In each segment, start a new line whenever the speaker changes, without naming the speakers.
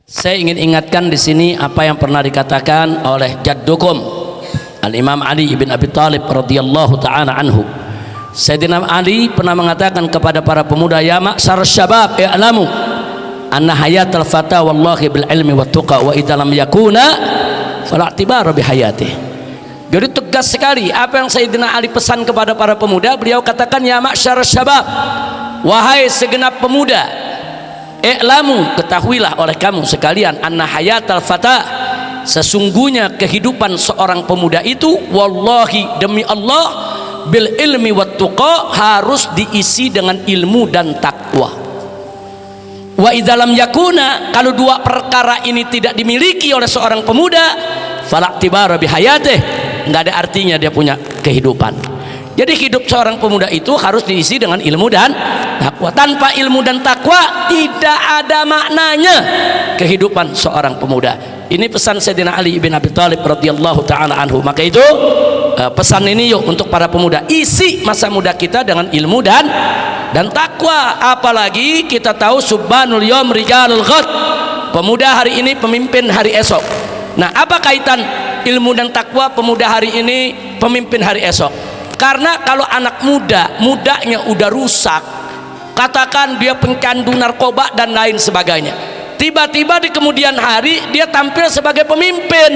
Saya ingin ingatkan di sini apa yang pernah dikatakan oleh jaddukum Al-Imam Ali ibn Abi Thalib radhiyallahu ta'ala anhu. Sayyidina Ali pernah mengatakan kepada para pemuda, ya ma'syar syabab i'lamu anna hayatal fata wallahi bil ilmi wat tuqa wa idza lam yakuna fala i'tibara bi hayatihi. Jadi tegas sekali apa yang Sayyidina Ali pesan kepada para pemuda. Beliau katakan, ya ma'syar syabab, wahai segenap pemuda, i'lamu, ketahuilah oleh kamu sekalian, anna hayatal fata, sesungguhnya kehidupan seorang pemuda itu, wallahi, demi Allah, bil ilmi wat tuqa, harus diisi dengan ilmu dan takwa. Wa idza lam yakuna, kalau dua perkara ini tidak dimiliki oleh seorang pemuda, fala i'tibara bi hayatihi, enggak ada artinya dia punya kehidupan. Jadi hidup seorang pemuda itu harus diisi dengan ilmu dan takwa. Tanpa ilmu dan takwa tidak ada maknanya kehidupan seorang pemuda. Ini pesan Sayyidina Ali bin Abi Thalib radhiyallahu ta'ala anhu. Maka itu pesan ini yuk untuk para pemuda, isi masa muda kita dengan ilmu dan takwa. Apalagi kita tahu subhanul yawm rijalul ghad, pemuda hari ini pemimpin hari esok. Nah, apa kaitan ilmu dan takwa pemuda hari ini pemimpin hari esok? Karena kalau anak mudanya udah rusak, katakan dia pencandu narkoba dan lain sebagainya, tiba-tiba di kemudian hari dia tampil sebagai pemimpin,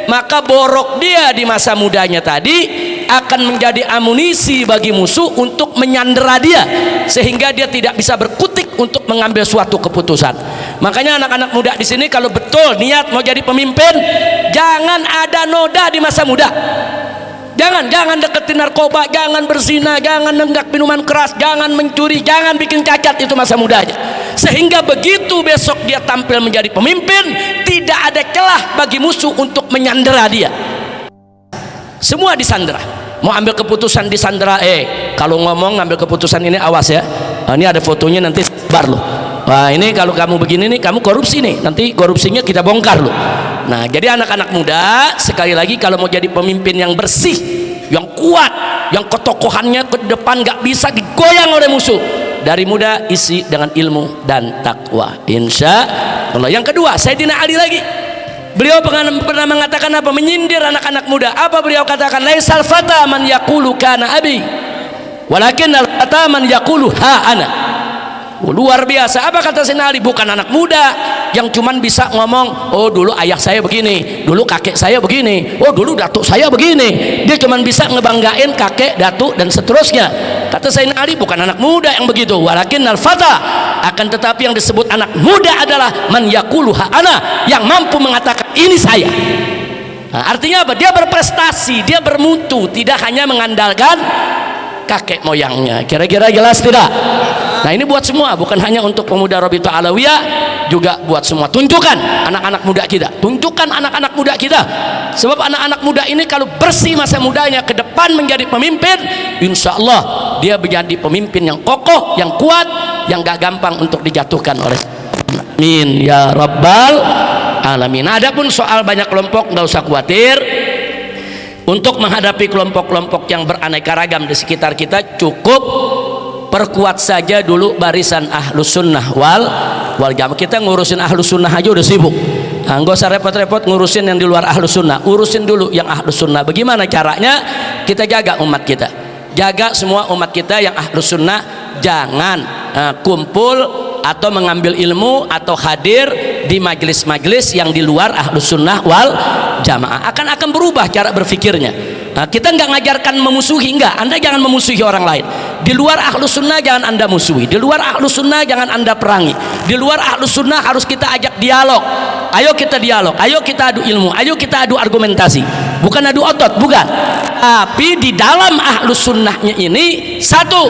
maka borok dia di masa mudanya tadi akan menjadi amunisi bagi musuh untuk menyandera dia, sehingga dia tidak bisa berkutik untuk mengambil suatu keputusan. Makanya anak-anak muda di sini kalau betul niat mau jadi pemimpin, jangan ada noda di masa muda. Jangan deketin narkoba, jangan berzina, jangan nenggak minuman keras, jangan mencuri, jangan bikin cacat, itu masa mudanya. Sehingga begitu besok dia tampil menjadi pemimpin, tidak ada celah bagi musuh untuk menyandera dia. Semua disandera. Mau ambil keputusan disandera. Kalau ngomong ngambil keputusan ini awas ya. Ini ada fotonya, nanti sebar loh. Wah, ini kalau kamu begini nih, kamu korupsi nih, nanti korupsinya kita bongkar loh. Nah, jadi anak-anak muda sekali lagi kalau mau jadi pemimpin yang bersih, yang kuat, yang ketokohannya ke depan gak bisa digoyang oleh musuh, dari muda isi dengan ilmu dan takwa, insya Allah. Yang kedua, Sayyidina Ali lagi, beliau pernah mengatakan apa? Menyindir anak-anak muda. Apa beliau katakan? Laisal fata man yaqulu kana abi, walakin al fata man yaqulu ha ana. Luar biasa. Apa kata Sayyidina Ali? Bukan anak muda yang cuman bisa ngomong, oh dulu ayah saya begini, dulu kakek saya begini, oh dulu datuk saya begini. Dia cuman bisa ngebanggain kakek, datuk dan seterusnya. Kata Sayyidina Ali, bukan anak muda yang begitu. Walakin al-fata, akan tetapi yang disebut anak muda adalah man yaqulu ha ana, yang mampu mengatakan ini saya. Nah, artinya apa? Dia berprestasi, dia bermutu, tidak hanya mengandalkan kakek moyangnya. Kira-kira jelas tidak? Nah, ini buat semua, bukan hanya untuk pemuda Rabithah Alawiyah, juga buat semua. Tunjukkan anak-anak muda kita, tunjukkan anak-anak muda kita, sebab anak-anak muda ini kalau bersih masa mudanya, ke depan menjadi pemimpin, insya Allah dia menjadi pemimpin yang kokoh, yang kuat, yang gak gampang untuk dijatuhkan oleh. Amin ya rabbal alamin. Adapun soal banyak kelompok, nggak usah khawatir. Untuk menghadapi kelompok-kelompok yang beraneka ragam di sekitar kita, cukup perkuat saja dulu barisan ahlus sunnah wal jamaah. Kita ngurusin ahlus sunnah aja udah sibuk. Nah, nggak usah repot-repot ngurusin yang di luar ahlus sunnah, urusin dulu yang ahlus sunnah. Bagaimana caranya? Kita jaga umat kita, jaga semua umat kita yang ahlus sunnah. Jangan kumpul atau mengambil ilmu atau hadir di majelis-majelis yang di luar ahlus sunnah wal jamaah. Akan berubah cara berpikirnya. Nah, kita nggak ngajarkan memusuhi, enggak. Anda jangan memusuhi orang lain. Di luar ahlus sunnah jangan Anda musuhi. Di luar ahlus sunnah jangan Anda perangi. Di luar ahlus sunnah harus kita ajak dialog. Ayo kita dialog, ayo kita adu ilmu, ayo kita adu argumentasi. Bukan adu otot, bukan. Tapi di dalam ahlus sunnahnya ini, satu,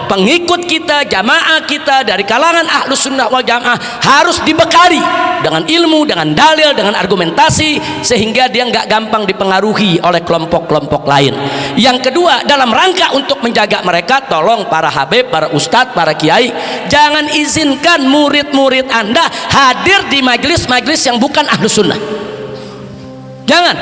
pengikut kita, jamaah kita dari kalangan ahlus sunnah wal jamaah harus dibekali dengan ilmu, dengan dalil, dengan argumentasi, sehingga dia nggak gampang dipengaruhi oleh kelompok-kelompok lain. Yang kedua, dalam rangka untuk menjaga mereka, tolong para habib, para ustadz, para kiai, jangan izinkan murid-murid Anda hadir di majelis-majelis yang bukan ahlus sunnah. Jangan,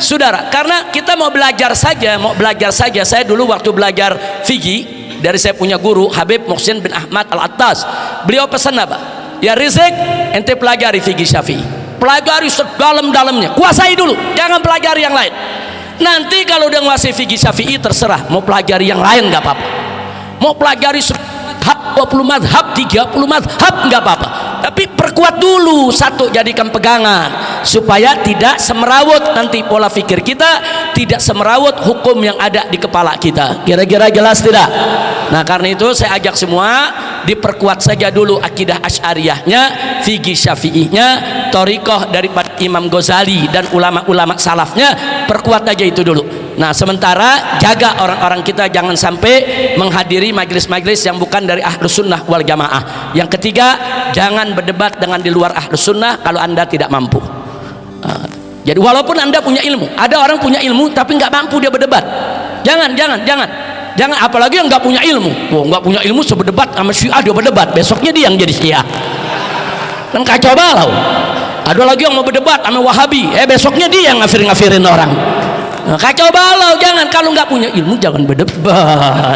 saudara, karena kita mau belajar saja. Saya dulu waktu belajar fikih dari saya punya guru Habib Muhsin bin Ahmad Al-Attas, beliau pesan apa? Ya Rizik, ente pelajari fikih Syafi'i, pelajari sedalam-dalamnya, kuasai dulu, jangan pelajari yang lain. Nanti kalau udah nguasai fikih Syafi'i terserah mau pelajari yang lain nggak apa-apa, mau pelajari 20 madhab 30 madhab nggak apa-apa, tapi perkuat dulu satu, jadikan pegangan supaya tidak semerawut nanti pola pikir kita, tidak semerawut hukum yang ada di kepala kita. Kira-kira jelas tidak? Nah karena itu saya ajak semua diperkuat saja dulu akidah Asy'ariyahnya, fikih Syafi'ihnya, thariqah daripada Imam Ghazali dan ulama-ulama salafnya, perkuat aja itu dulu. Nah sementara jaga orang-orang kita jangan sampai menghadiri majelis-majelis yang bukan dari Ahlus Sunnah wal Jamaah. Yang ketiga, jangan berdebat dengan di luar Ahlus Sunnah kalau anda tidak mampu. Jadi walaupun anda punya ilmu, ada orang punya ilmu tapi nggak mampu dia berdebat. Jangan, apalagi yang nggak punya ilmu. Nggak punya ilmu seberdebat sama Syiah, dia berdebat, besoknya dia yang jadi Syiah. Kan kacau balau. Ada lagi yang mau berdebat sama Wahabi, besoknya dia yang ngafir-ngafirin orang. Nah, kacau balau. Jangan, kalau nggak punya ilmu jangan berdebat.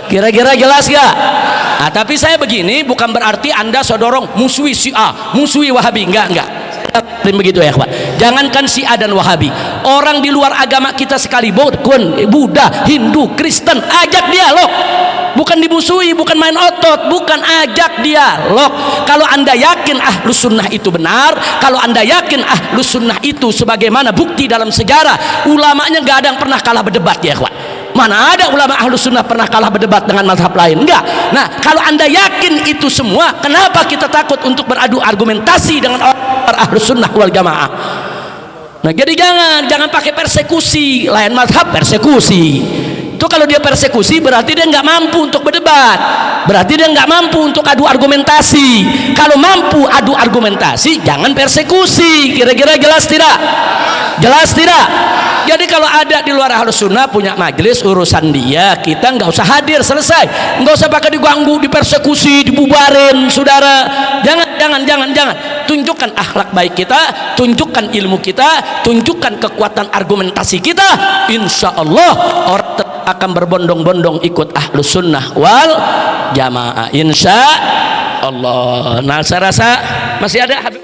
Kira-kira jelas gak? Nah, tapi saya begini bukan berarti anda sodorong musuhi Syiah, musuhi Wahabi, enggak. Begitu ya kawan. Jangankan Syiah dan Wahabi, orang di luar agama kita sekalipun, Buddha, Hindu, Kristen, ajak dialog. Bukan dimusuhi, bukan main otot, bukan, ajak dialog. Kalau anda yakin Ahlus Sunnah itu benar, kalau anda yakin Ahlus Sunnah itu sebagaimana bukti dalam sejarah, ulamanya nggak ada yang pernah kalah berdebat ya kawan. Mana ada ulama Ahlus Sunnah pernah kalah berdebat dengan mazhab lain? Enggak. Nah kalau anda yakin itu semua, kenapa kita takut untuk beradu argumentasi dengan orang Ahlus Sunnah wal Jamaah? Nah jadi jangan pakai persekusi, lain mazhab persekusi. Itu kalau dia persekusi berarti dia nggak mampu untuk berdebat, berarti dia nggak mampu untuk adu argumentasi. Kalau mampu adu argumentasi, jangan persekusi. Kira-kira jelas tidak? Jelas tidak? Jadi kalau ada di luar Ahlus Sunnah punya majelis, urusan dia, kita nggak usah hadir, selesai. Nggak usah pakai diganggu, dipersekusi, dibubarin, saudara. Jangan. Tunjukkan akhlak baik kita, tunjukkan ilmu kita, tunjukkan kekuatan argumentasi kita. Insya Allah orang akan berbondong-bondong ikut Ahlus Sunnah wal Jamaah. Insya Allah. Nah saya rasa masih ada Habib.